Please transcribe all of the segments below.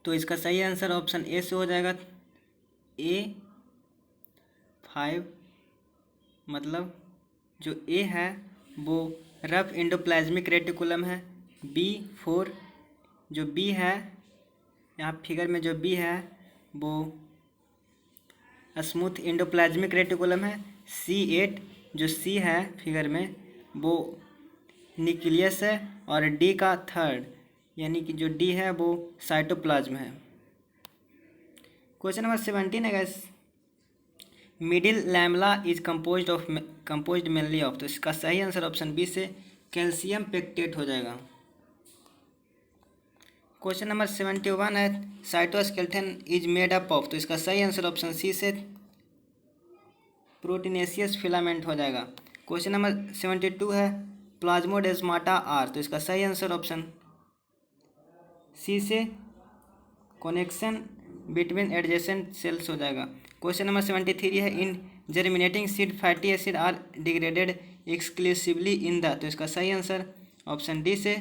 तो इसका सही आंसर ऑप्शन ए से हो जाएगा। A5 मतलब जो ए है वो रफ एंडोप्लाज्मिक रेटिकुलम है। B4 जो बी है, यहाँ फिगर में जो बी है वो स्मूथ एंडोप्लाज्मिक रेटिकुलम है। C8 जो सी है फिगर में वो न्यूक्लियस है। और डी का थर्ड यानी कि जो डी है वो साइटोप्लाज्म है। क्वेश्चन नंबर 17 है gas, middle lamella is composed mainly of. तो इसका सही आंसर ऑप्शन बी से कैल्शियम पेक्टेट हो जाएगा। क्वेश्चन नंबर 71 है, cytoskeleton is made up of. तो इसका सही आंसर ऑप्शन सी से प्रोटीनेशियस फिलामेंट हो जाएगा। क्वेश्चन नंबर 72 है, प्लाज्मोडेस्माटा आर। तो इसका सही आंसर ऑप्शन सी से कनेक्शन बिटवीन एडजेसेंट सेल्स हो जाएगा। क्वेश्चन नंबर 73 है, in germinating seed fatty acid are degraded exclusively in the. तो इसका सही आंसर ऑप्शन डी से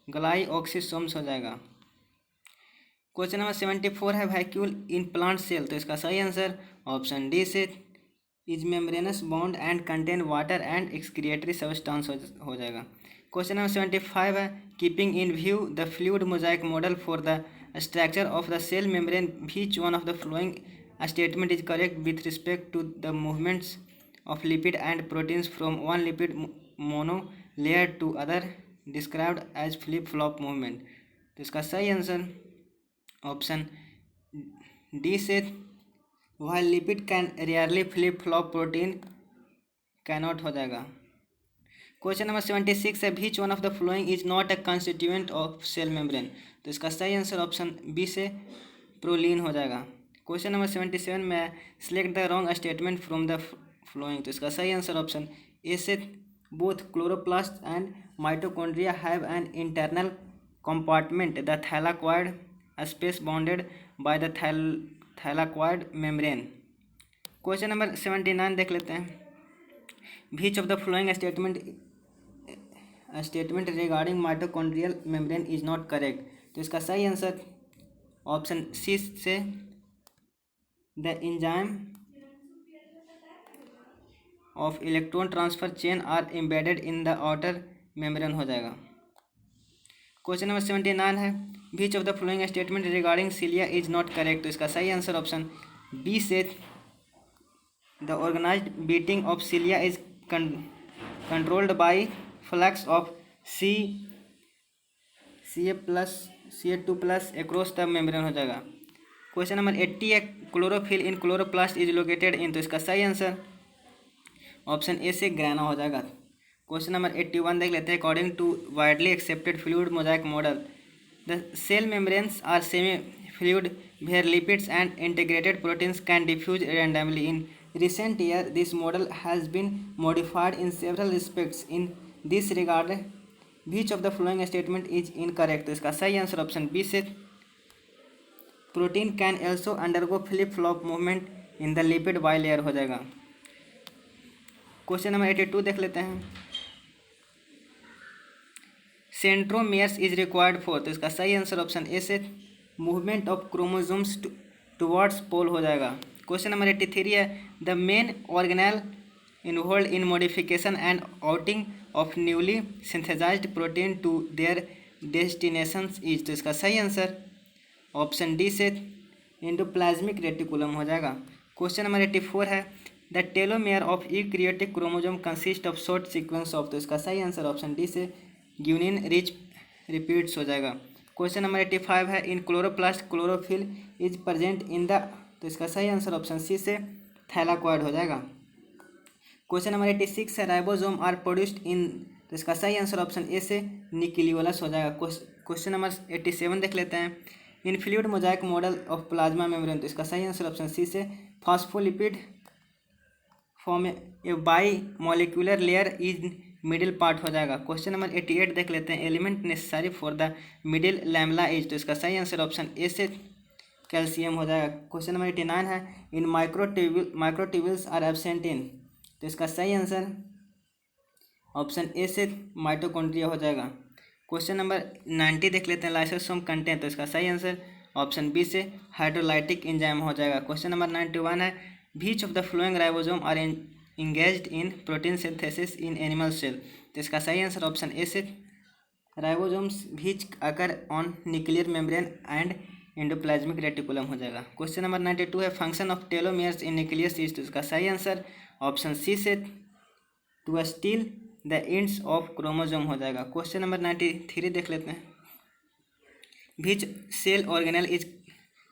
ग्लाइऑक्सिसोम्स हो जाएगा। क्वेश्चन नंबर 74 है, वैक्यूल इन प्लांट सेल। तो इसका सही आंसर ऑप्शन डी से is membranous bound and contain water and excretory substance हो जाएगा। क्वेश्चन नंबर 75 है, keeping in view the fluid mosaic model for the structure of the cell membrane, which one of the following statement is correct with respect to the movements of lipid and proteins from one lipid monolayer to other described as flip flop movement. तो इसका सही answer option D से while lipid can rarely flip flop protein cannot हो जाएगा। Question number 76 है, which one of the following is not a constituent of cell membrane। तो इसका सही आंसर ऑप्शन बी से प्रोलीन हो जाएगा। क्वेश्चन नंबर 77 में select the wrong statement from the flowing. तो इसका सही आंसर ऑप्शन ए से both chloroplast and mitochondria have an internal compartment the thylakoid space bounded by the thylakoid membrane. Question number 79 देख लेते हैं, which of the following statement regarding mitochondrial membrane is not correct. तो इसका सही answer option C से the enzyme of electron transfer chain are embedded in the outer membrane हो जाएगा। Question number 79 है, which of the following statement regarding cilia is not correct. तो इसका सही आंसर ऑप्शन बी से the organized beating of cilia is controlled by flux of Ca+Ca2+ across the membrane हो जाएगा। Question number 80 है, chlorophyll in chloroplast is located in. तो इसका सही आंसर ऑप्शन ए से ग्राना हो जाएगा। क्वेश्चन नंबर 81 देख लेते हैं, according to widely accepted fluid mosaic model the cell membranes are semi fluid where lipids and integrated proteins can diffuse randomly. In recent years, this model has been modified in several respects. In this regard, which of the following statement is incorrect? तो इसका सही answer option B से protein can also undergo flip flop movement in the lipid bilayer हो जाएगा। Question number 82 देख लेते हैं, centromeres is required for. तो इसका सही आंसर ऑप्शन ए से movement of chromosomes towards pole हो जाएगा। क्वेश्चन नंबर 83 है, the main organelle involve in modification and outing of newly synthesized protein to their destinations is. तो इसका सही आंसर ऑप्शन डी से एंडोप्लाज्मिक रेटिकुलम हो जाएगा। क्वेश्चन नंबर 84 है, the telomere of eukaryotic chromosome consist of short sequence of. तो इसका सही आंसर ऑप्शन डी से ग्यूनिन रिच रिपीट्स हो जाएगा। क्वेश्चन नंबर 85 है, इन chloroplast chlorophyll is present in the. तो इसका सही आंसर ऑप्शन सी से थैलाक्वाइड हो जाएगा। क्वेश्चन नंबर 86 है, राइबोसोम आर प्रोड्यूस्ड इन। तो इसका सही आंसर ऑप्शन ए से न्यूक्लियोलस हो जाएगा। क्वेश्चन नंबर 87 देख लेते हैं, इन fluid mosaic model of plasma membrane. तो इसका सही आंसर ऑप्शन सी से phospholipid form A by molecular layer is middle part हो जाएगा। क्वेश्चन नंबर 88 देख लेते हैं, element necessary for the middle lamella is. तो इसका सही आंसर ऑप्शन ए से कैल्शियम हो जाएगा। क्वेश्चन नंबर 89 है, इन माइक्रोट्यूब्यूल्स आर एब्सेंट इन। तो इसका सही आंसर ऑप्शन ए से माइटोकॉन्ड्रिया हो जाएगा। क्वेश्चन नंबर 90 देख लेते हैं, लाइसोसोम कंटेंट, तो इसका सही आंसर ऑप्शन बी से हाइड्रोलाइटिक एंजाइम हो जाएगा। क्वेश्चन नंबर 91 है, which of the following ribosome are engaged in protein synthesis in animal cell, तो इसका सही आंसर ऑप्शन ए से ribosomes which occur on nuclear membrane and endoplasmic reticulum हो जाएगा। क्वेश्चन नंबर 92 है, function of telomeres in nucleus is, तो इसका सही आंसर ऑप्शन सी से to seal the ends of chromosome हो जाएगा। क्वेश्चन नंबर 93 देख लेते हैं, which cell organelle is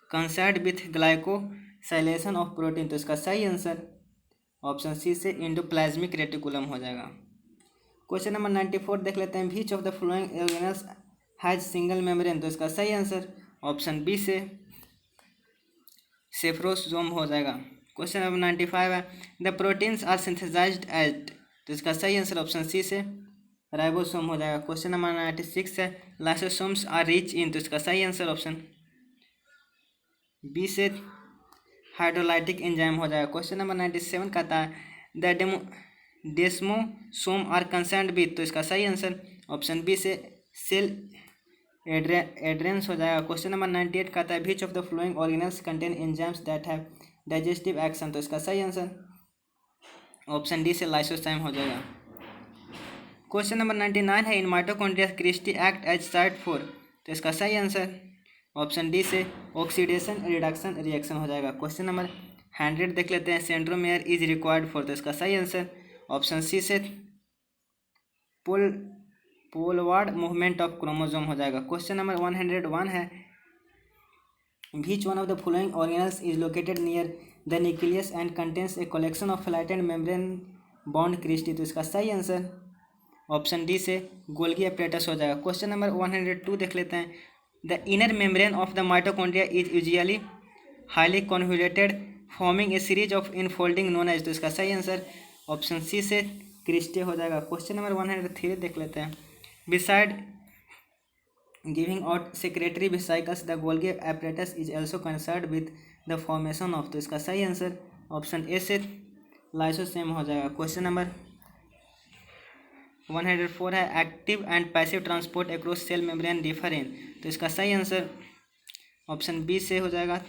concerned with glycosylation of protein, तो इसका सही आंसर ऑप्शन सी से एंडोप्लाज्मिक रेटिकुलम हो जाएगा। क्वेश्चन नंबर 94 देख लेते हैं, which of the following organelles has single membrane, तो इसका सही आंसर ऑप्शन बी से सेफ्रोसोम हो जाएगा। क्वेश्चन नंबर 95 है, the proteins are synthesized at, तो इसका सही आंसर ऑप्शन सी से राइबोसोम हो जाएगा। क्वेश्चन नंबर 96 है, लाइसोसोम्स आर रिच इन, तो इसका सही आंसर ऑप्शन बी से हाइड्रोलाइटिक एंजाइम हो जाएगा। क्वेश्चन नंबर 97 कहता है, द डेस्मोसोम आर कंसर्न्ड विथ, तो इसका सही आंसर ऑप्शन बी से सेल एड्रेंस हो जाएगा। क्वेश्चन नंबर 98 कहता है, which of the flowing organelles contain enzymes that have digestive action, तो इसका सही आंसर ऑप्शन डी से लाइसोसाइम हो जाएगा। क्वेश्चन नंबर 99 है, in mitochondria cristae act as site 4, तो इसका सही आंसर ऑप्शन डी से ऑक्सीडेशन रिडक्शन रिएक्शन हो जाएगा। क्वेश्चन नंबर 100 देख लेते हैं, सेंट्रोमेयर इज रिक्वायर्ड फॉर, तो इसका सही आंसर ऑप्शन सी से पोलवार्ड मूवमेंट ऑफ क्रोमोसोम हो जाएगा। क्वेश्चन नंबर 101 है, which one of the following organelles is located near the nucleus and contains a collection of flattened membrane bound cristae, तो इसका सही आंसर ऑप्शन डी से Golgi apparatus हो जाएगा। क्वेश्चन नंबर 102 देख लेते हैं, the inner membrane of the mitochondria is usually highly convoluted forming a series of infolding known as, तो इसका सही आंसर ऑप्शन सी से क्रिस्टे हो जाएगा। क्वेश्चन नंबर 103 देख लेते हैं, beside giving out secretary vesicles the Golgi apparatus is also concerned with the formation of, तो इसका सही आंसर ऑप्शन ए से लाइसोसोम हो जाएगा। क्वेश्चन नंबर 104 है, active and passive transport across cell membrane differ in, तो इसका सही आंसर ऑप्शन बी से हो जाएगा,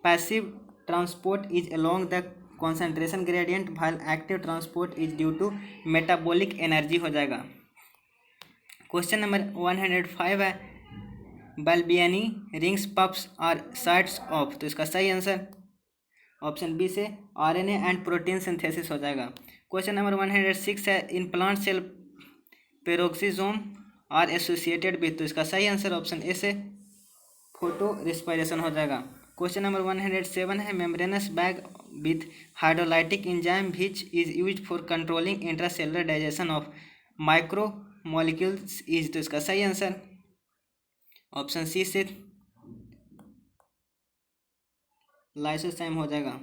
passive transport is along the concentration gradient while active transport is due to metabolic energy हो जाएगा। क्वेश्चन नंबर 105 है, Balbiani rings puffs are sites of, तो इसका सही आंसर ऑप्शन बी से आरएनए एंड प्रोटीन सिंथेसिस हो जाएगा। क्वेश्चन नंबर 106 है, in plant cell peroxisome are associated with, तो इसका सही आंसर ऑप्शन ए से फोटो रेस्पिरेशन हो जाएगा। क्वेश्चन नंबर 107 है, membranes bag with hydrolytic enzyme which is used for controlling intracellular digestion of micro molecules is, तो इसका सही आंसर ऑप्शन सी से लाइसोसाइम हो जाएगा।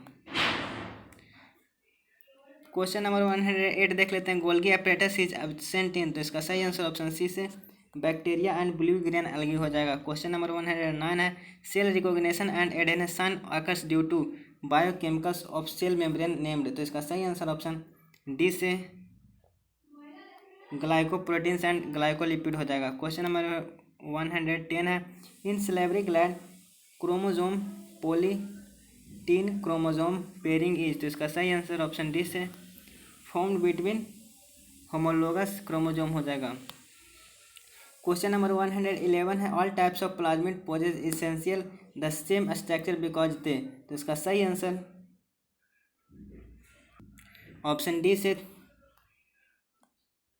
क्वेश्चन नंबर 108 देख लेते हैं, Golgi apparatus is absent in, तो इसका सही आंसर ऑप्शन सी से bacteria and blue green algae हो जाएगा। क्वेश्चन नंबर 109 है, cell recognition and adhesion occurs due to biochemicals of cell membrane named, तो इसका सही आंसर ऑप्शन डी से ग्लाइकोप्रोटीन्स एंड ग्लाइकोलिपिड हो जाएगा। क्वेश्चन नंबर 110 है, in salivary gland chromosome polytene chromosome pairing is, तो इसका सही आंसर ऑप्शन डी से फॉर्म्ड बिटवीन होमोलोगस क्रोमोसोम हो जाएगा। क्वेश्चन नंबर 111 है, all types of plasmid possess essentially the same structure because they, तो इसका सही आंसर ऑप्शन डी से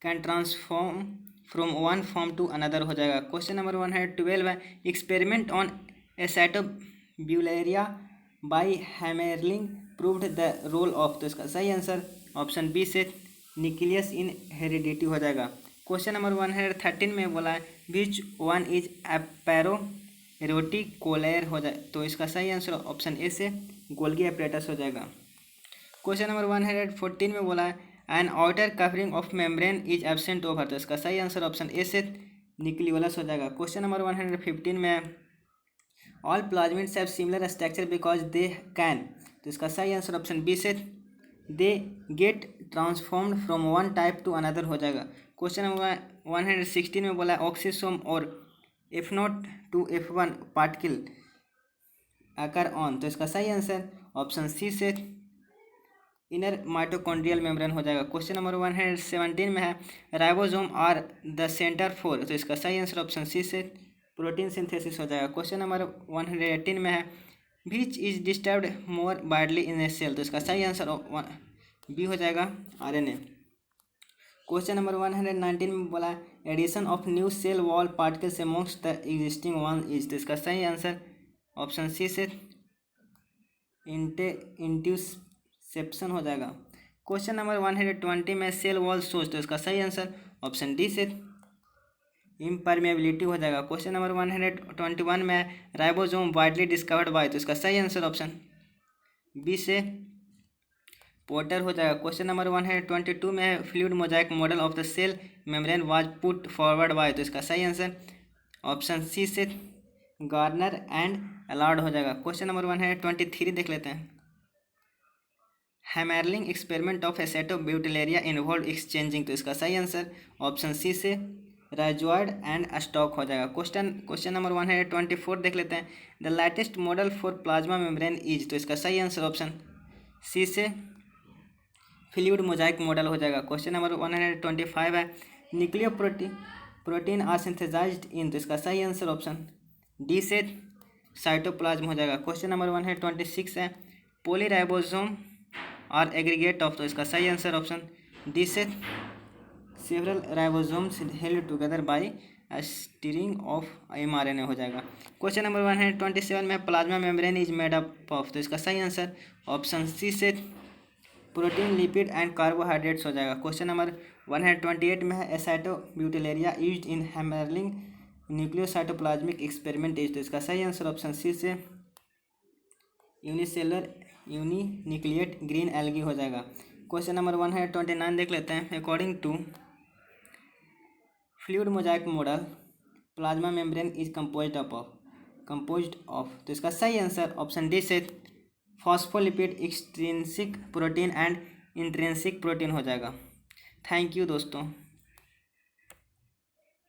can transform from one form to another हो जाएगा। क्वेश्चन नंबर 112 है, experiment on Acetabularia by Hammerling proved the role of, तो इसका सही आंसर ऑप्शन बी से न्यूक्लियस इन हेरिडिटी हो जाएगा। क्वेश्चन नंबर 113 में बोला है, विच वन इज एपेरोटिकोलेयर हो जाए, तो इसका सही आंसर ऑप्शन ए से गोल्गी एपरेटस हो जाएगा। क्वेश्चन नंबर 114 में बोला है, an outer covering of membrane is absent over, तो इसका सही आंसर ऑप्शन ए से न्यूक्लियोलस हो जाएगा। क्वेश्चन नंबर 115 में, all plasmids have similar structure because they can, तो इसका सही आंसर ऑप्शन बी से they get transformed from one type two another हो जाएगा। क्वेश्चन नंबर 116 में बोला ऑक्सीसोम और F0 to F1 पार्टिकल आकर ऑन, तो इसका सही आंसर ऑप्शन सी से इनर माइटोकॉन्ड्रियल मेम्ब्रेन हो जाएगा। क्वेश्चन नंबर 117 में है ribosome are the centre for, तो इसका सही आंसर ऑप्शन सी से प्रोटीन सिंथेसिस हो जाएगा। क्वेश्चन नंबर 118 में है which is disturbed more widely in a cell, तो इसका सही आंसर बी हो जाएगा आरएनए। क्वेश्चन नंबर 119 में बोला addition of new cell wall particles amongst the existing one is, तो इसका सही आंसर ऑप्शन सी से इंट्यूसेप्शन हो जाएगा। क्वेश्चन नंबर 120 में सेल वॉल सोच, तो इसका सही आंसर ऑप्शन डी से इम्परमेबिलिटी हो जाएगा। क्वेश्चन नंबर 121 में राइबोसोम वाइडली डिस्कवर्ड बाय, तो इसका सही आंसर ऑप्शन बी से पोर्टर हो जाएगा। क्वेश्चन नंबर 122 में है fluid mosaic model of the cell membrane was put forward by, तो इसका सही आंसर ऑप्शन सी से गार्नर एंड अलाउड हो जाएगा। क्वेश्चन नंबर 123 देख लेते हैं Hammerling experiment of एसेटोब्यूटिलेरिया involve exchanging, तो इसका सही आंसर ऑप्शन सी से राइजॉइड एंड स्टॉक हो जाएगा। क्वेश्चन नंबर 124 देख लेते हैं the lightest model for plasma membrane is, तो इसका सही आंसर ऑप्शन सी से फ्लूइड मोजाइक मॉडल हो जाएगा। क्वेश्चन नंबर 125 है न्यूक्लियो प्रोटीन आर सिंथेसाइज्ड इन, तो इसका सही आंसर ऑप्शन डी से साइटोप्लाज्म हो जाएगा। क्वेश्चन नंबर 126 है पॉलीराइबोसोम आर एग्रीगेट ऑफ, तो इसका सही आंसर ऑप्शन डी से several ribosomes held together by steering of mRNA हो जाएगा। क्वेश्चन नंबर 127 में plasma membrane is made up of, तो इसका सही आंसर ऑप्शन सी से प्रोटीन लिपिड एंड कार्बोहाइड्रेट्स हो जाएगा। क्वेश्चन नंबर 128 में है एसाइटोब्यूटिलेरिया used in Hammerling nucleocytoplasmic experiment is, तो इसका सही आंसर ऑप्शन सी से यूनिसेलर यूनिन्यूक्लिएट ग्रीन एल्गी हो जाएगा। क्वेश्चन नंबर 129 देख लेते हैं according to fluid mosaic model plasma membrane is composed of, तो इसका सही आंसर ऑप्शन डी से phospholipid extrinsic protein and intrinsic protein हो जाएगा। थैंक यू दोस्तों।